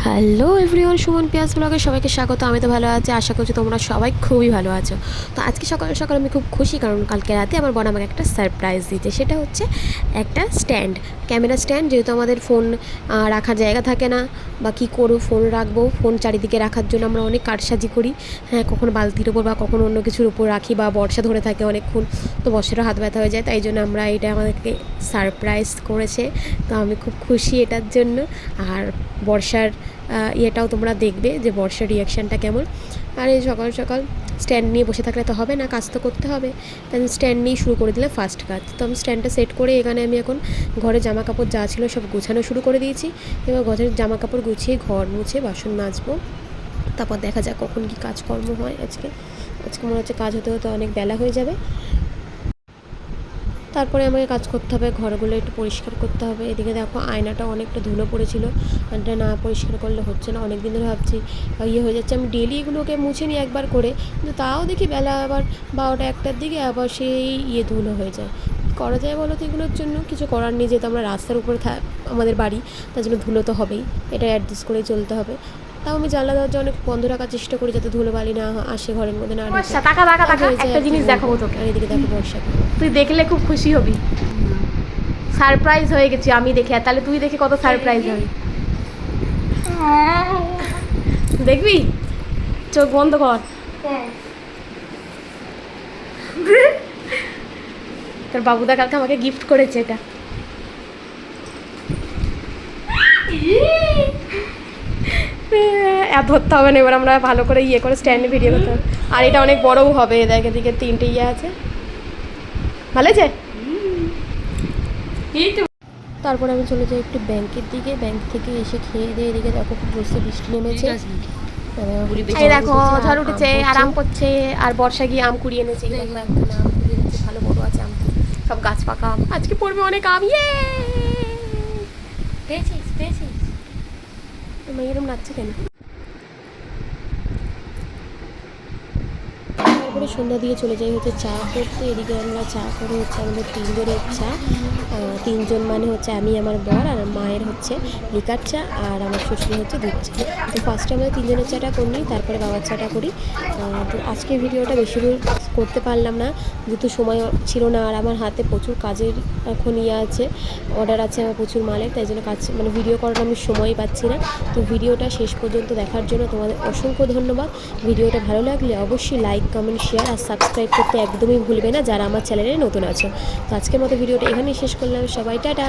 Hello everyone, Suman পিয়াস ব্লগে সবাইকে স্বাগত। আমি তো ভালো আছি, আশা করছি তোমরা সবাই খুবই ভালো আছো। তো আজকে সকাল সকাল আমি খুব খুশি, কারণ কালকে রাতে আমার বোন আমাকে একটা সারপ্রাইজ দিয়েছে। সেটা হচ্ছে একটা স্ট্যান্ড, ক্যামেরা স্ট্যান্ড। যেহেতু আমাদের ফোন রাখার জায়গা থাকে না, বা কী করবো, ফোন রাখবো, ফোন চারিদিকে রাখার জন্য আমরা অনেক কারসাজি করি। হ্যাঁ, কখনো বালতির ওপর বা কখনো অন্য কিছুর উপর রাখি, বা বর্ষা ধরে থাকে অনেকক্ষণ, তো বর্ষারও হাত ব্যথা হয়ে যায়। তাই জন্য আমরা এটা আমাদেরকে সারপ্রাইজ করেছে। তো আমি খুব খুশি এটার জন্য। আর বর্ষার ইয়েটাও তোমরা দেখবে যে বর্ষার রিয়াকশানটা কেমন। আর এই সকাল সকাল স্ট্যান্ড নিয়ে বসে থাকলে তো হবে না, কাজ তো করতে হবে। তাই স্ট্যান্ড নিয়ে শুরু করে দিলে ফার্স্ট কাজ। তো আমি স্ট্যান্ডটা সেট করে এখানে আমি এখন ঘরে জামা কাপড় যা ছিল সব গোছানো শুরু করে দিয়েছি। এবার ঘরের জামা কাপড় গুছিয়ে ঘর মুছে বাসন মাজবো, তারপর দেখা যাক কখন কি কাজকর্ম হয়। আজকে মনে হচ্ছে কাজ হতে হতে অনেক বেলা হয়ে যাবে। তারপরে আমাকে কাজ করতে হবে, ঘরগুলো একটু পরিষ্কার করতে হবে। এদিকে দেখো আয়নাটা অনেকটা ধুলো পড়েছিল, আয়নাটা না পরিষ্কার করলে হচ্ছে না। অনেক দিন ধরে ভাবছি হয়ে যাচ্ছে, আমি ডেলি এগুলোকে মুছে নিই একবার করে, কিন্তু তাও দেখি বেলা আবার 12টা-1টার দিকে আবার সেই ধুলো হয়ে যায়। করা যায় বলো তো, এগুলোর জন্য কিছু করার নেই, যেহেতু আমরা রাস্তার উপরে আমাদের বাড়ি, তার জন্য ধুলো তো হবেই, এটা অ্যাডজাস্ট করেই চলতে হবে। তাও আমি জানলা দরজা অনেক বন্ধ রাখার চেষ্টা করি, যাতে ধুলোবালি না আসে ঘরের মধ্যে, না একটা জিনিস দেখাবো তোকে। আর এদিকে দেখো বর্ষা, তুই দেখলে খুব খুশি হবি। সারপ্রাইজ হয়ে গেছি আমি দেখে, আর তাহলে তুই দেখে কত সারপ্রাইজ হবি। দেখবি, চোখ বন্ধ কর। তোর বাবুদা কালকে আমাকে গিফট করেছে এটা। এত ধরতে হবে না, এবার আমরা ভালো করে করে স্ট্যান্ডে ভিডিও করতে হবে। আর এটা অনেক বড়ও হবে, দেখ এদিকে 3টে আছে। ভালো আছে। তারপরে আমি চলে যাই একটু ব্যাংকের দিকে। ব্যাংক থেকে এসে খেয়ে দিয়ে এদিকে দেখো খুব বসে বৃষ্টি নেমেছে। এই দেখো ঝড় উঠেছে, আরাম করছে। আর বর্ষা গিয়ে আম কুড়িয়ে এনেছে। দেখো একটা আম কুড়িয়ে এনেছে, ভালো বড় আছে আম, সব গাছ পাকা আম। আজকে পড়বে অনেক আম। পেয়েছিস এরকম লাগছে কেন? তারপরে সন্ধ্যা দিয়ে চলে যাই হচ্ছে চা করতে। এদিকে আমরা চা করে হচ্ছে আমাদের 3জনের চা, 3জন মানে হচ্ছে আমি, আমার বর, আর মায়ের হচ্ছে লিকার চা, আর আমার শ্বশুর হচ্ছে দুধ চা। তো ফার্স্টে আমরা 3জনের চাটা করে নিই, তারপরে বাবার চাটা করি। তো আজকের ভিডিওটা বেশি দূর করতে পারলাম না, যেহেতু সময় ছিল না, আর আমার হাতে প্রচুর কাজের এখন আছে, অর্ডার আছে আমার প্রচুর মালের, তাই জন্য কাজ ভিডিও করার আমি সময়ই পাচ্ছি না। তো ভিডিওটা শেষ পর্যন্ত দেখার জন্য তোমাদের অসংখ্য ধন্যবাদ। ভিডিওটা ভালো লাগলে অবশ্যই লাইক, কমেন্ট, শেয়ার আর সাবস্ক্রাইব করতে একদমই ভুলবে না, যারা আমার চ্যানেলে নতুন আছে। তো আজকের মতো ভিডিওটা এখানেই শেষ করলাম। সবাই টাটা।